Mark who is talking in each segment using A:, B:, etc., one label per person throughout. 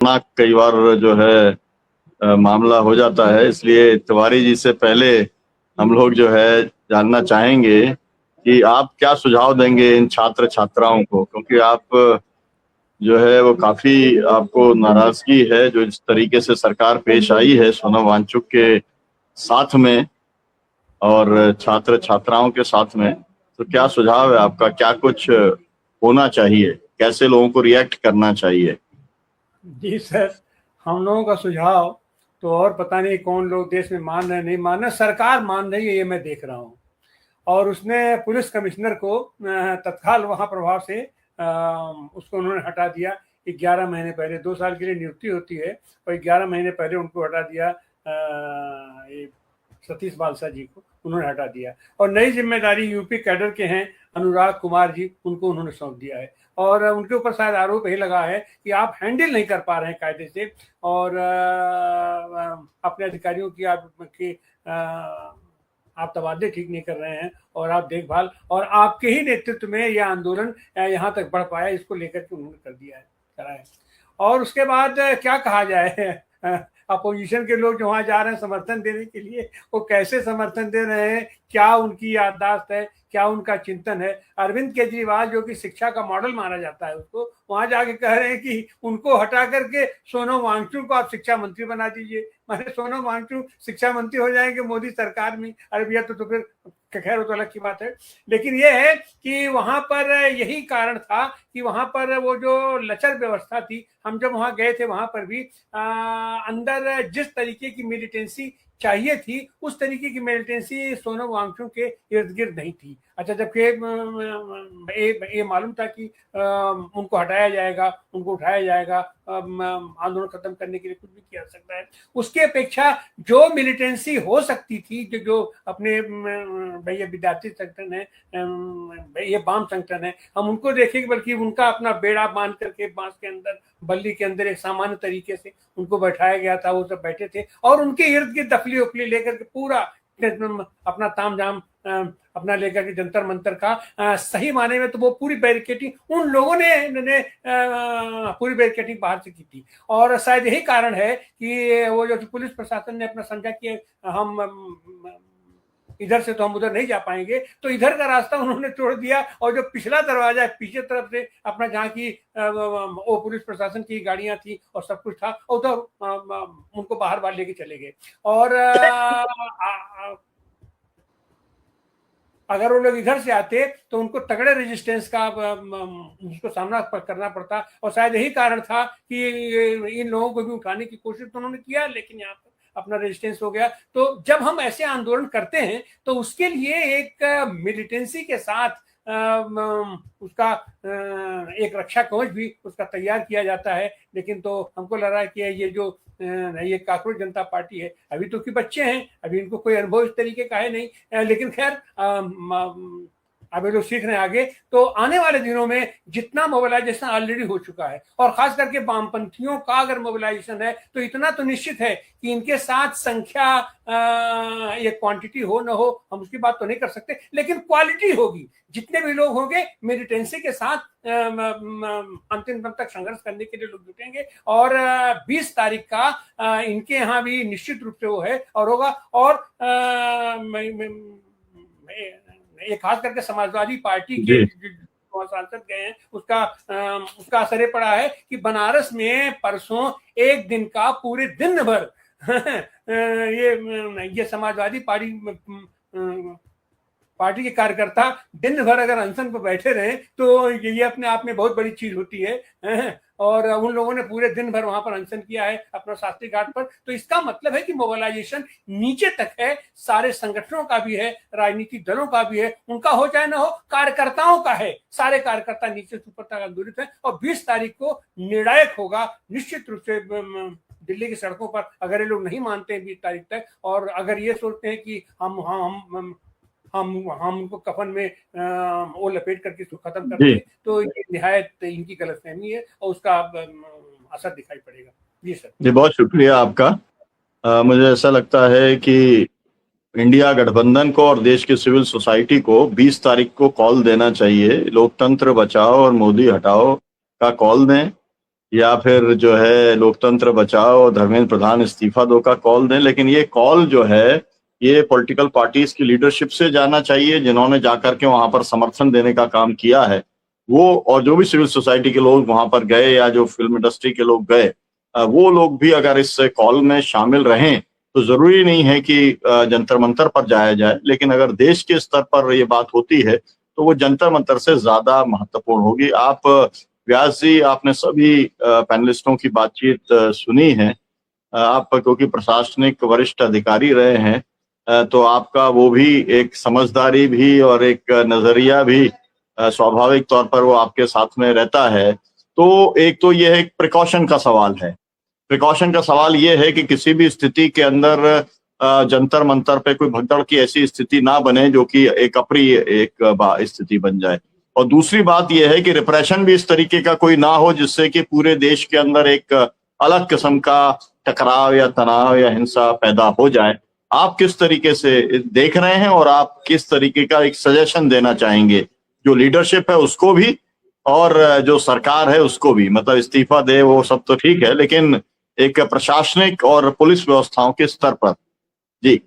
A: कई बार जो है मामला हो जाता है। इसलिए तिवारी जी से पहले हम लोग जो है जानना चाहेंगे कि आप क्या सुझाव देंगे इन छात्र छात्राओं को, क्योंकि आप जो है वो काफी आपको नाराजगी है जो इस तरीके से सरकार पेश आई है सोनम वांगचुक के साथ में और छात्र छात्राओं के साथ में। तो क्या सुझाव है आपका, क्या कुछ होना चाहिए, कैसे लोगों को रिएक्ट करना चाहिए?
B: जी सर, हम लोगों का सुझाव तो और पता नहीं कौन लोग देश में मान रहे नहीं मान रहे, सरकार मान रही है ये मैं देख रहा हूँ। और उसने पुलिस कमिश्नर को तत्काल वहां प्रभाव से उसको उन्होंने हटा दिया। 11 महीने पहले, 2 साल के लिए नियुक्ति होती है और 11 महीने पहले उनको हटा दिया। सतीश बालसा जी को उन्होंने हटा दिया और नई जिम्मेदारी यूपी कैडर के हैं अनुराग कुमार जी, उनको उन्होंने सौंप दिया है। और उनके ऊपर शायद आरोप यही लगा है कि आप हैंडल नहीं कर पा रहे हैं कायदे से और अपने अधिकारियों की आप तबादले ठीक नहीं कर रहे हैं और आप देखभाल, और आपके ही नेतृत्व में यह आंदोलन यहाँ तक बढ़ पाया, इसको लेकर के उन्होंने कर दिया है, करा है। और उसके बाद क्या कहा जाए, अपोजिशन के लोग जो वहां जा रहे हैं समर्थन देने के लिए, वो कैसे समर्थन दे रहे हैं, क्या उनकी याददाश्त है, क्या उनका चिंतन है। अरविंद केजरीवाल जो कि शिक्षा का मॉडल माना जाता है, उसको वहां जाके कह रहे हैं कि उनको हटा करके सोनम वांगचुक को आप शिक्षा मंत्री बना दीजिए। माने सोनम वांगचुक शिक्षा मंत्री हो जाएंगे मोदी सरकार में। अरे भैया, तो फिर खैर वो तो अलग की बात है। लेकिन ये है कि वहां पर यही कारण था कि वहां पर वो जो लचर व्यवस्था थी, हम जब वहां गए थे वहां पर भी अंदर जिस तरीके की मिलिटेंसी चाहिए थी उस तरीके की मिलिटेंसी सोनम वांगचुक के इर्द गिर्द नहीं थी। अच्छा, जबकि ये मालूम था कि उनको हटाया जाएगा, उनको उठाया जाएगा, आंदोलन खत्म करने के लिए कुछ भी किया जा सकता है, उसके अपेक्षा जो मिलिटेंसी हो सकती थी, जो अपने भैया विद्यार्थी संगठन है, ये वाम संगठन है, हम उनको देखेंगे, बल्कि उनका अपना बेड़ा बांध करके बांस के अंदर, बल्ली के अंदर एक सामान्य तरीके से उनको बैठाया गया था। वो सब बैठे थे और उनके इर्द गिर्द दफली उफली लेकर के पूरा अपना तामझाम अपना लेकर के जंतर मंतर का सही माने में तो वो पूरी बैरिकेटिंग उन लोगों ने पूरी बैरिकेटिंग बाहर से की थी। और शायद यही कारण है कि वो जो पुलिस प्रशासन ने अपना समझा कि हम इधर से तो हम उधर नहीं जा पाएंगे, तो इधर का रास्ता उन्होंने छोड़ दिया और जो पिछला दरवाजा है पीछे तरफ से अपना, जहाँ की वो पुलिस प्रशासन की गाड़ियां थी और सब कुछ था, उधर उनको बाहर लेके चले गए। और अगर वो लोग इधर से आते तो उनको तगड़े रेजिस्टेंस का उसको सामना करना पड़ता। और शायद यही कारण था कि इन लोगों को भी उठाने की कोशिश तो उन्होंने किया, लेकिन यहाँ पर अपना रेजिस्टेंस हो गया। तो जब हम ऐसे आंदोलन करते हैं तो उसके लिए एक मिलिटेंसी के साथ उसका एक रक्षा कवच भी उसका तैयार किया जाता है। लेकिन तो हमको लग रहा है कि ये जो ये कांग्रेस जनता पार्टी है, अभी तो कि बच्चे हैं, अभी इनको कोई अनुभव इस तरीके का है नहीं, लेकिन खैर अभी लोग सीख रहे हैं आगे। तो आने वाले दिनों में जितना मोबिलाइजेशन ऑलरेडी हो चुका है और खास करके वामपंथियों का अगर मोबिलाइजेशन है तो इतना तो निश्चित है कि इनके साथ संख्या ये क्वांटिटी हो ना हो हम उसकी बात तो नहीं कर सकते, लेकिन क्वालिटी होगी। जितने भी लोग होंगे मिलिटेंसी के साथ अंतिम दम तक संघर्ष करने के लिए लोग जुटेंगे। और 20 तारीख का इनके यहाँ भी निश्चित रूप से वो है और होगा। और ये खास करके समाजवादी पार्टी के सांसद गए हैं, उसका असर पाड़ा है कि बनारस में परसों एक दिन का पूरे दिन भर ये समाजवादी पार्टी के कार्यकर्ता दिन भर अगर अनशन पर बैठे रहे तो ये अपने आप में बहुत बड़ी चीज होती है। और उन लोगों ने पूरे दिन भर वहां पर अनशन किया है अपना शास्त्री घाट पर। तो इसका मतलब है कि मोबिलाइजेशन नीचे तक है, सारे संगठनों का भी है, राजनीतिक दलों का भी है, उनका हो चाहे ना हो, कार्यकर्ताओं का है। सारे कार्यकर्ता नीचे से ऊपर तक आंदोलित है और 20 तारीख को निर्णायक होगा निश्चित रूप से दिल्ली की सड़कों पर। अगर ये लोग नहीं मानते हैं 20 तारीख तक और अगर ये सोचते हैं कि हम उनको कफन में वो लपेट करके खत्म कर दें, तो ये निहायत इनकी गलतफहमी है और उसका असर दिखाई पड़ेगा। जी सर।
A: जी, बहुत शुक्रिया आपका। मुझे ऐसा लगता है कि इंडिया गठबंधन को और देश की सिविल सोसाइटी को 20 तारीख को कॉल देना चाहिए। लोकतंत्र बचाओ और मोदी हटाओ का कॉल दें या फिर जो है लोकतंत्र बचाओ, धर्मेंद्र प्रधान इस्तीफा दो का कॉल दें, लेकिन ये कॉल जो है ये पॉलिटिकल पार्टीज की लीडरशिप से जाना चाहिए, जिन्होंने जाकर के वहां पर समर्थन देने का काम किया है वो, और जो भी सिविल सोसाइटी के लोग वहां पर गए या जो फिल्म इंडस्ट्री के लोग गए, वो लोग भी अगर इस कॉल में शामिल रहें तो जरूरी नहीं है कि जंतर मंतर पर जाया जाए, लेकिन अगर देश के स्तर पर ये बात होती है तो वो जंतर मंतर से ज्यादा महत्वपूर्ण होगी। आप व्यास जी, आपने सभी पैनलिस्टों की बातचीत सुनी है। आप क्योंकि प्रशासनिक वरिष्ठ अधिकारी रहे हैं, तो आपका वो भी एक समझदारी भी और एक नजरिया भी स्वाभाविक तौर पर वो आपके साथ में रहता है। तो एक तो ये एक प्रिकॉशन का सवाल है। प्रिकॉशन का सवाल ये है कि किसी भी स्थिति के अंदर जंतर मंतर पे कोई भगदड़ की ऐसी स्थिति ना बने जो कि एक अप्रिय एक स्थिति बन जाए। और दूसरी बात यह है कि रिप्रेशन भी इस तरीके का कोई ना हो जिससे कि पूरे देश के अंदर एक अलग किस्म का टकराव या तनाव या हिंसा पैदा हो जाए। आप किस तरीके से देख रहे हैं और आप किस तरीके का एक सजेशन देना चाहेंगे, जो लीडरशिप है उसको भी और जो सरकार है उसको भी? मतलब इस्तीफा दे वो सब तो ठीक है, लेकिन एक प्रशासनिक और पुलिस व्यवस्थाओं के स्तर पर। जी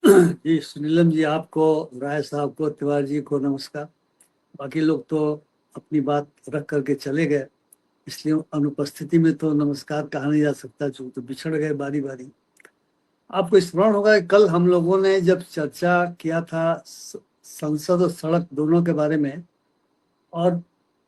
C: जी सुनीलम जी, आपको, राय साहब को, तिवारी जी को नमस्कार। बाकी लोग तो अपनी बात रख करके चले गए, इसलिए अनुपस्थिति में तो नमस्कार कहा नहीं जा सकता, जो तो बिछड़ गए बारी बारी। आपको स्मरण होगा कि कल हम लोगों ने जब चर्चा किया था संसद और सड़क दोनों के बारे में, और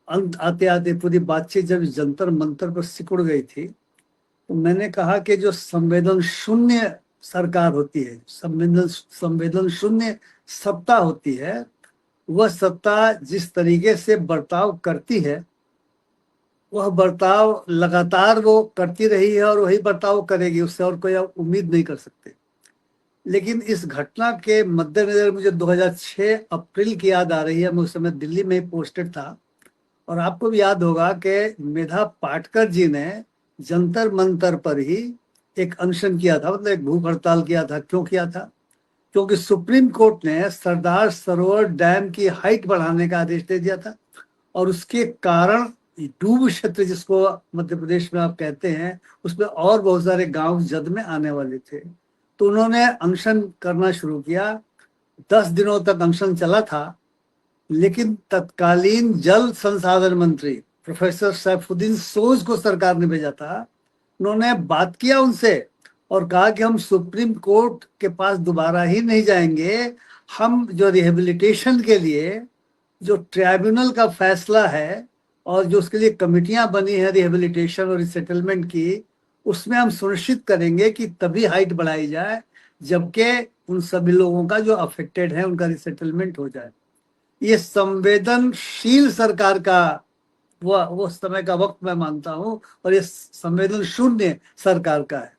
C: अंत आते आते पूरी बातचीत जब जंतर मंतर पर सिकुड़ गई थी, तो मैंने कहा कि जो संवेदन शून्य सरकार होती है, संवेदन शून्य सत्ता होती है, वह सत्ता जिस तरीके से बर्ताव करती है, वह बर्ताव लगातार वो करती रही है और वही बर्ताव करेगी, उससे और कोई आप उम्मीद नहीं कर सकते। लेकिन इस घटना के मद्देनजर मुझे 2006 अप्रैल की याद आ रही है। मैं उस समय दिल्ली में ही पोस्टेड था, और आपको भी याद होगा कि मेधा पाटकर जी ने जंतर मंतर पर ही एक अनशन किया था, मतलब एक भूख हड़ताल किया था। क्यों किया था? क्योंकि सुप्रीम कोर्ट ने सरदार सरोवर डैम की हाइट बढ़ाने का आदेश दे दिया था, और उसके कारण डूब क्षेत्र, जिसको मध्य प्रदेश में आप कहते हैं, उसमें और बहुत सारे गांव जद में आने वाले थे। तो उन्होंने अनशन करना शुरू किया। 10 दिनों तक अनशन चला था, लेकिन तत्कालीन जल संसाधन मंत्री प्रोफेसर सैफुद्दीन सोज को सरकार ने भेजा था। उन्होंने बात किया उनसे और कहा कि हम सुप्रीम कोर्ट के पास दोबारा ही नहीं जाएंगे, हम जो रिहेबिलिटेशन के लिए जो ट्राइब्यूनल का फैसला है और जो उसके लिए कमेटियां बनी है रिहेबिलिटेशन और रिसेटलमेंट की, उसमें हम सुनिश्चित करेंगे कि तभी हाइट बढ़ाई जाए जबकि उन सभी लोगों का जो अफेक्टेड है उनका रिसेटलमेंट हो जाए। ये संवेदनशील सरकार का वो समय का वक्त मैं मानता हूं, और ये संवेदन शून्य सरकार का है।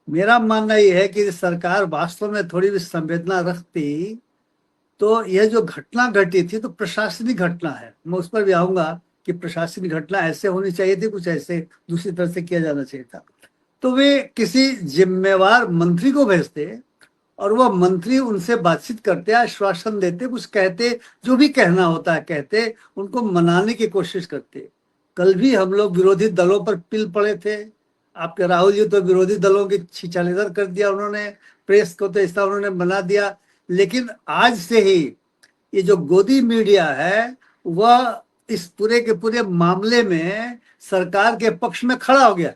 C: मेरा मानना यह है कि सरकार वास्तव में थोड़ी भी संवेदना रखती तो यह जो घटना घटी थी तो प्रशासनिक घटना है, मैं उस पर भी आऊंगा कि प्रशासनिक घटना ऐसे होनी चाहिए थी, कुछ ऐसे दूसरी तरह से किया जाना चाहिए था। तो वे किसी जिम्मेवार मंत्री को भेजते और वह मंत्री उनसे बातचीत करते, आश्वासन देते, कुछ कहते, जो भी कहना होता है कहते, उनको मनाने की कोशिश करते। कल भी हम लोग विरोधी दलों पर पिल पड़े थे। आपके राहुल जी तो विरोधी दलों की छिछालेदर कर दिया उन्होंने, प्रेस को तो ऐसा उन्होंने बना दिया। लेकिन आज से ही ये जो गोदी मीडिया है वह इस पूरे के पूरे मामले में सरकार के पक्ष में खड़ा हो गया।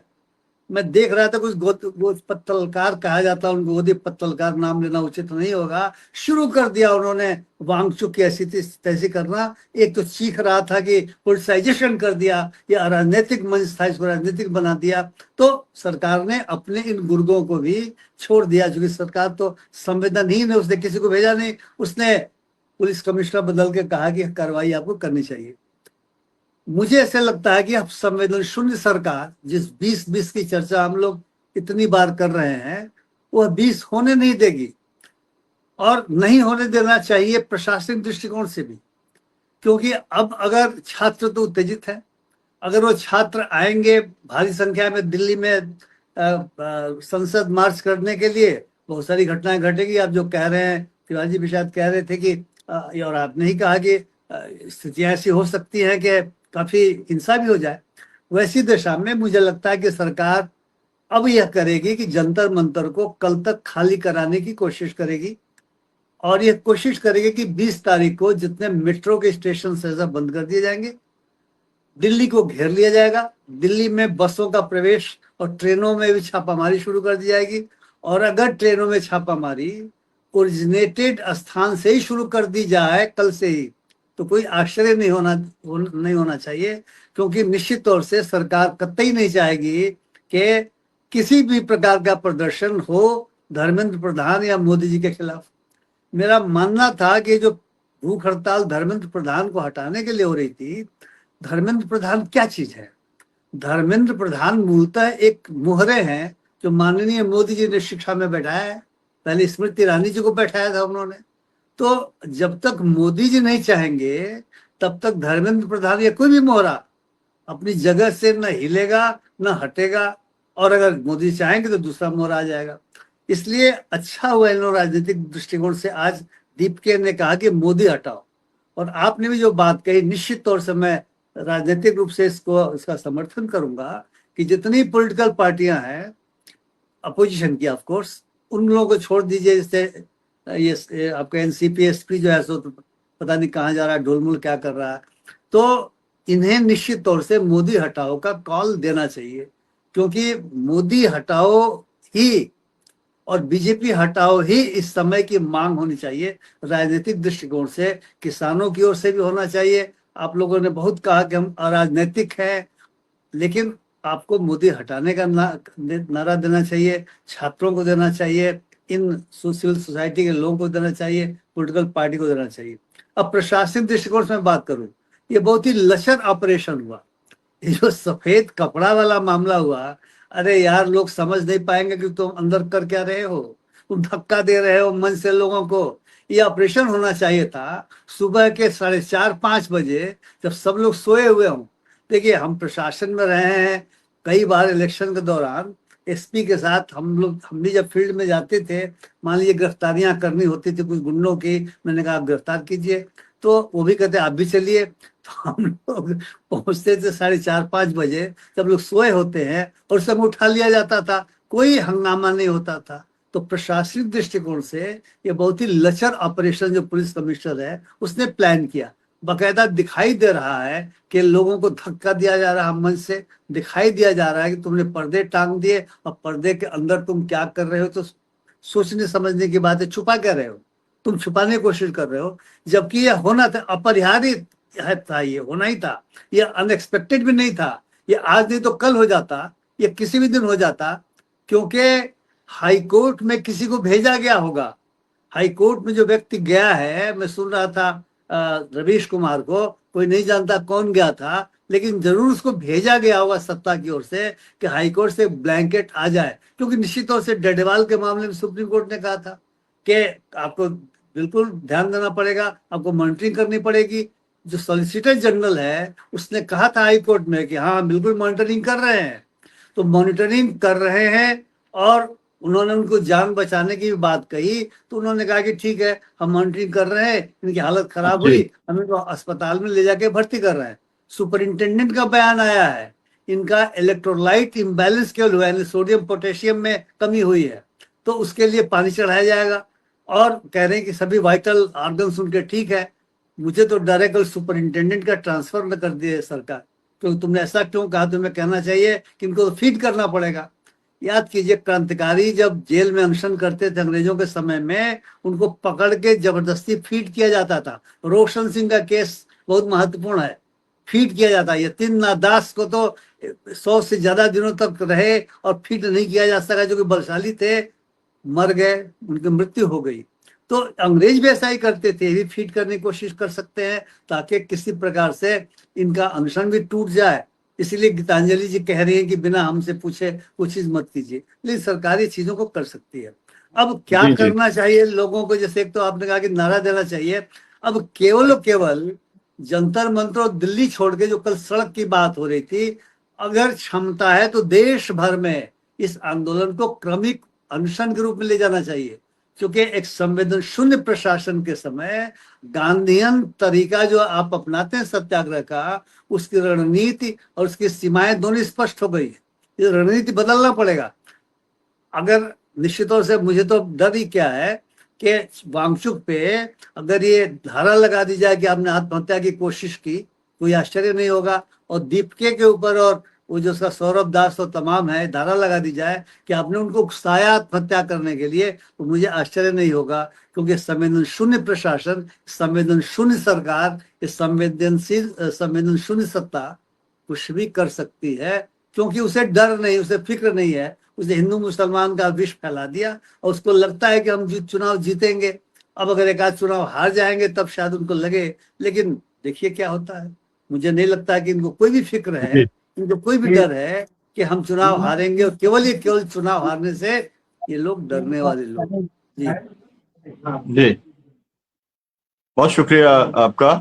C: मैं देख रहा था कुछ गोद पत्तलकार कहा जाता है उनको, गोदी पत्तलकार नाम लेना उचित नहीं होगा, शुरू कर दिया उन्होंने वांगचुक की ऐसी तैसी करना। एक तो चीख रहा था कि पोलिटिसाइजेशन कर दिया, या राजनीतिक मंच था, इसको राजनीतिक बना दिया। तो सरकार ने अपने इन गुर्गों को भी छोड़ दिया, क्योंकि सरकार तो संवेदनहीन है, उसने किसी को भेजा नहीं, उसने पुलिस कमिश्नर बदल के कहा कि कार्रवाई आपको करनी चाहिए। मुझे ऐसे लगता है कि अब संवेदन शून्य सरकार, जिस 20-20 की चर्चा हम लोग इतनी बार कर रहे हैं, वह 20 होने नहीं देगी, और नहीं होने देना चाहिए प्रशासनिक दृष्टिकोण से भी। क्योंकि अब अगर छात्र तो उत्तेजित है, अगर वो छात्र आएंगे भारी संख्या में दिल्ली में संसद मार्च करने के लिए, बहुत सारी घटनाएं घटेगी। आप जो कह रहे हैं, तिवारी जी भी शायद कह रहे थे कि और आपने ही कहा कि स्थितियां ऐसी हो सकती हैं कि काफी हिंसा भी हो जाए। वैसी दिशा में मुझे लगता है कि सरकार अब यह करेगी कि जंतर मंतर को कल तक खाली कराने की कोशिश करेगी, और यह कोशिश करेगी कि 20 तारीख को जितने मेट्रो के स्टेशन से सब बंद कर दिए जाएंगे, दिल्ली को घेर लिया जाएगा, दिल्ली में बसों का प्रवेश और ट्रेनों में भी छापामारी शुरू कर दी जाएगी। और अगर ट्रेनों में छापामारी ओरिजिनेटेड स्थान से ही शुरू कर दी जाए कल से ही, तो कोई आश्चर्य नहीं होना चाहिए, क्योंकि निश्चित तौर से सरकार कतई नहीं चाहेगी कि किसी भी प्रकार का प्रदर्शन हो धर्मेंद्र प्रधान या मोदी जी के खिलाफ। मेरा मानना था कि जो भूख हड़ताल धर्मेंद्र प्रधान को हटाने के लिए हो रही थी, धर्मेंद्र प्रधान क्या चीज है? धर्मेंद्र प्रधान मूलतः एक मुहरे हैं जो माननीय मोदी जी ने शिक्षा में बैठाया है। पहले स्मृति ईरानी जी को बैठाया था उन्होंने। तो जब तक मोदी जी नहीं चाहेंगे तब तक धर्मेंद्र प्रधान या कोई भी मोहरा अपनी जगह से न हिलेगा न हटेगा, और अगर मोदी चाहेंगे तो दूसरा मोहरा आ जाएगा। इसलिए अच्छा हुआ इन राजनीतिक दृष्टिकोण से आज दीपके ने कहा कि मोदी हटाओ। और आपने भी जो बात कही, निश्चित तौर से मैं राजनीतिक रूप से इसका समर्थन करूंगा कि जितनी पॉलिटिकल पार्टियां हैं अपोजिशन की, ऑफ कोर्स, उन लोगों को छोड़ दीजिए। जैसे ये आपका एनसीपी एसपी जो है सो तो पता नहीं कहाँ जा रहा है, ढोलमुल क्या कर रहा है। तो इन्हें निश्चित तौर से मोदी हटाओ का कॉल देना चाहिए, क्योंकि मोदी हटाओ ही और बीजेपी हटाओ ही इस समय की मांग होनी चाहिए। राजनीतिक दृष्टिकोण से किसानों की ओर से भी होना चाहिए। आप लोगों ने बहुत कहा कि हम अराजनैतिक हैं, लेकिन आपको मोदी हटाने का नारा देना चाहिए, छात्रों को देना चाहिए, इन सिविल सोसाइटी के लोगों को देना चाहिए, पॉलिटिकल पार्टी को देना चाहिए। अब प्रशासनिक दृष्टिकोण से मैं बात करूं, ये बहुत ही लचर ऑपरेशन हुआ। ये जो सफेद कपड़ा वाला मामला हुआ, अरे यार, लोग समझ नहीं पाएंगे कि तुम अंदर कर क्या रहे हो, तुम धक्का दे रहे हो मन से लोगों को। ये ऑपरेशन होना चाहिए था सुबह के 4:30-5 बजे, जब सब लोग सोए हुए हों। देखिए, हम प्रशासन में रहे हैं, कई बार इलेक्शन के दौरान एसपी के साथ हम भी जब फील्ड में जाते थे, मान लीजिए गिरफ्तारियां करनी होती थी कुछ गुंडों की, मैंने कहा आप गिरफ्तार कीजिए, तो वो भी कहते आप भी चलिए। तो हम लोग पहुंचते थे 4:30-5 बजे, जब लोग सोए होते हैं, और सब उठा लिया जाता था, कोई हंगामा नहीं होता था। तो प्रशासनिक दृष्टिकोण से ये बहुत ही लचर ऑपरेशन जो पुलिस कमिश्नर है उसने प्लान किया। बाकायदा दिखाई दे रहा है कि लोगों को धक्का दिया जा रहा है, मंच से दिखाई दिया जा रहा है कि तुमने पर्दे टांग दिए और पर्दे के अंदर तुम क्या कर रहे हो। तो सोचने समझने की बात है, छुपा क्या रहे हो, तुम छुपाने की कोशिश कर रहे हो, जबकि यह होना था, अपरिहार्य था, ये होना ही था, ये अनएक्सपेक्टेड भी नहीं था। ये आज नहीं तो कल हो जाता, ये किसी भी दिन हो जाता, क्योंकि हाईकोर्ट में किसी को भेजा गया होगा। हाईकोर्ट में जो व्यक्ति गया है, मैं सुन रहा था रवीश कुमार को, कोई नहीं जानता कौन गया था, लेकिन जरूर उसको भेजा गया होगा सत्ता की ओर से कि हाईकोर्ट से ब्लैंकेट आ जाए। क्योंकि निश्चित तौर से डडेवाल के मामले में सुप्रीम कोर्ट ने कहा था कि आपको बिल्कुल ध्यान देना पड़ेगा, आपको मॉनिटरिंग करनी पड़ेगी। जो सॉलिसिटर जनरल है उसने कहा था हाईकोर्ट में कि हाँ बिल्कुल मॉनिटरिंग कर रहे हैं। तो मॉनिटरिंग कर रहे हैं, और उन्होंने उनको जान बचाने की भी बात कही, तो उन्होंने कहा कि ठीक है, हम मॉनिटरिंग कर रहे हैं, इनकी हालत खराब हुई, हम इनको अस्पताल में ले जाके भर्ती कर रहे हैं। सुपरिंटेंडेंट का बयान आया है, इनका इलेक्ट्रोलाइट इम्बैलेंस केवल हुआ है, सोडियम पोटेशियम में कमी हुई है, तो उसके लिए पानी चढ़ाया जाएगा। और कह रहे हैं कि सभी वाइटल ऑर्गन्स उनके ठीक है। मुझे तो डर है कल सुपरिंटेंडेंट का ट्रांसफर न कर दिए सरकार, क्योंकि तुमने ऐसा क्यों कहा, तुम्हें कहना चाहिए कि इनको फीड करना पड़ेगा। याद कीजिए, क्रांतिकारी जब जेल में अनशन करते थे अंग्रेजों के समय में, उनको पकड़ के जबरदस्ती फीड किया जाता था। रोशन सिंह का केस बहुत महत्वपूर्ण है, फीड किया जाता है। यतीन नादास को तो 100 से ज्यादा दिनों तक रहे और फीड नहीं किया जा सका, जो कि बलशाली थे, मर गए, उनकी मृत्यु हो गई। तो अंग्रेज भी ऐसा ही करते थे, भी फीड करने की कोशिश कर सकते हैं ताकि किसी प्रकार से इनका अनशन भी टूट जाए। इसीलिए गीतांजलि जी कह रही है कि बिना हमसे पूछे कुछ चीज मत कीजिए, लेकिन सरकारी चीजों को कर सकती है। अब क्या करना चाहिए लोगों को, जैसे एक तो आपने कहा कि नारा देना चाहिए, अब केवल जंतर मंतर और दिल्ली छोड़ के जो कल सड़क की बात हो रही थी, अगर क्षमता है तो देश भर में इस आंदोलन को क्रमिक अनशन के रूप में ले जाना चाहिए। क्योंकि एक संवेदन शून्य प्रशासन के समय गांधीयन तरीका जो आप अपनाते हैं सत्याग्रह का, उसकी रणनीति और उसकी सीमाएं दोनों स्पष्ट हो गई है। ये रणनीति बदलना पड़ेगा। अगर निश्चित तौर से मुझे तो डर ही क्या है कि वांगचुक पे अगर ये धारा लगा दी जाए कि आपने आत्महत्या की कोशिश की, कोई आश्चर्य नहीं होगा। और दीपके के ऊपर और वो जो उसका सौरभ दास और तमाम है, धारा लगा दी जाए कि आपने उनको उकसाया आत्महत्या करने के लिए, तो मुझे आश्चर्य नहीं होगा। क्योंकि संवेदन शून्य प्रशासन, संवेदन शून्य सरकार, संवेदन शून्य सत्ता कुछ भी कर सकती है, क्योंकि उसे डर नहीं, उसे फिक्र नहीं है। उसे हिंदू मुसलमान का विष फैला दिया और उसको लगता है कि हम चुनाव जीतेंगे। अब अगर एक आध चुनाव हार जाएंगे तब शायद उनको लगे, लेकिन देखिए क्या होता है। मुझे नहीं लगता है कि इनको कोई भी फिक्र है, इनको कोई भी डर है कि हम चुनाव हारेंगे। और केवल चुनाव हारने से ये लोग डरने वाले लोग। जी
A: जी, बहुत शुक्रिया आपका।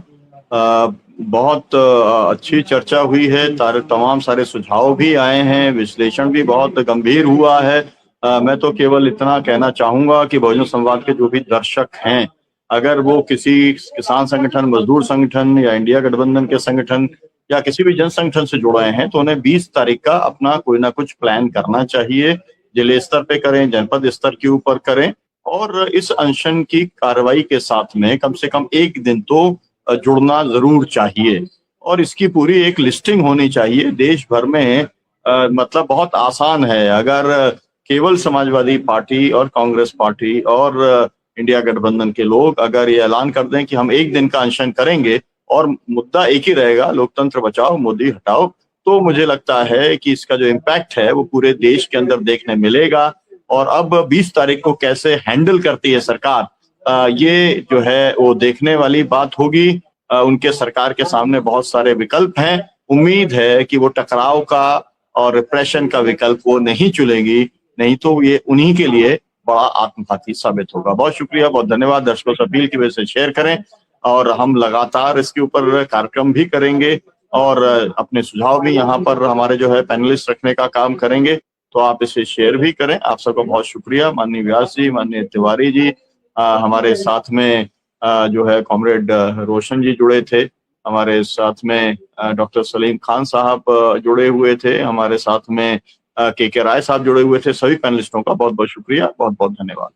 A: बहुत अच्छी चर्चा हुई है, तमाम सारे सुझाव भी आए हैं, विश्लेषण भी बहुत गंभीर हुआ है। मैं तो केवल इतना कहना चाहूंगा कि बहुजन संवाद के जो भी दर्शक हैं, अगर वो किसी किसान संगठन, मजदूर संगठन या इंडिया गठबंधन के संगठन या किसी भी जन संगठन से जुड़े हैं, तो उन्हें 20 तारीख का अपना कोई ना कुछ प्लान करना चाहिए। जिले स्तर पे करें, जनपद स्तर के ऊपर करें, और इस अनशन की कार्रवाई के साथ में कम से कम एक दिन तो जुड़ना जरूर चाहिए। और इसकी पूरी एक लिस्टिंग होनी चाहिए देश भर में। मतलब बहुत आसान है, अगर केवल समाजवादी पार्टी और कांग्रेस पार्टी और इंडिया गठबंधन के लोग अगर ये ऐलान कर दें कि हम एक दिन का अनशन करेंगे और मुद्दा एक ही रहेगा, लोकतंत्र बचाओ मोदी हटाओ, तो मुझे लगता है कि इसका जो इम्पैक्ट है वो पूरे देश के अंदर देखने मिलेगा। और अब 20 तारीख को कैसे हैंडल करती है सरकार, ये जो है वो देखने वाली बात होगी। उनके सरकार के सामने बहुत सारे विकल्प हैं। उम्मीद है कि वो टकराव का और रिप्रेशन का विकल्प वो नहीं चुनेगी, नहीं तो ये उन्हीं के लिए बड़ा आत्मघाती साबित होगा। बहुत शुक्रिया, बहुत धन्यवाद। दर्शकों से अपील की वजह से शेयर करें, और हम लगातार इसके ऊपर कार्यक्रम भी करेंगे और अपने सुझाव भी यहाँ पर हमारे जो है पैनलिस्ट रखने का काम करेंगे। तो आप इसे शेयर भी करें। आप सबका बहुत शुक्रिया। माननीय व्यास जी, माननीय तिवारी जी, हमारे साथ में जो है कॉमरेड रोशन जी जुड़े थे, हमारे साथ में डॉक्टर सलीम खान साहब जुड़े हुए थे, हमारे साथ में के राय साहब जुड़े हुए थे। सभी पैनलिस्टों का बहुत बहुत शुक्रिया, बहुत बहुत धन्यवाद।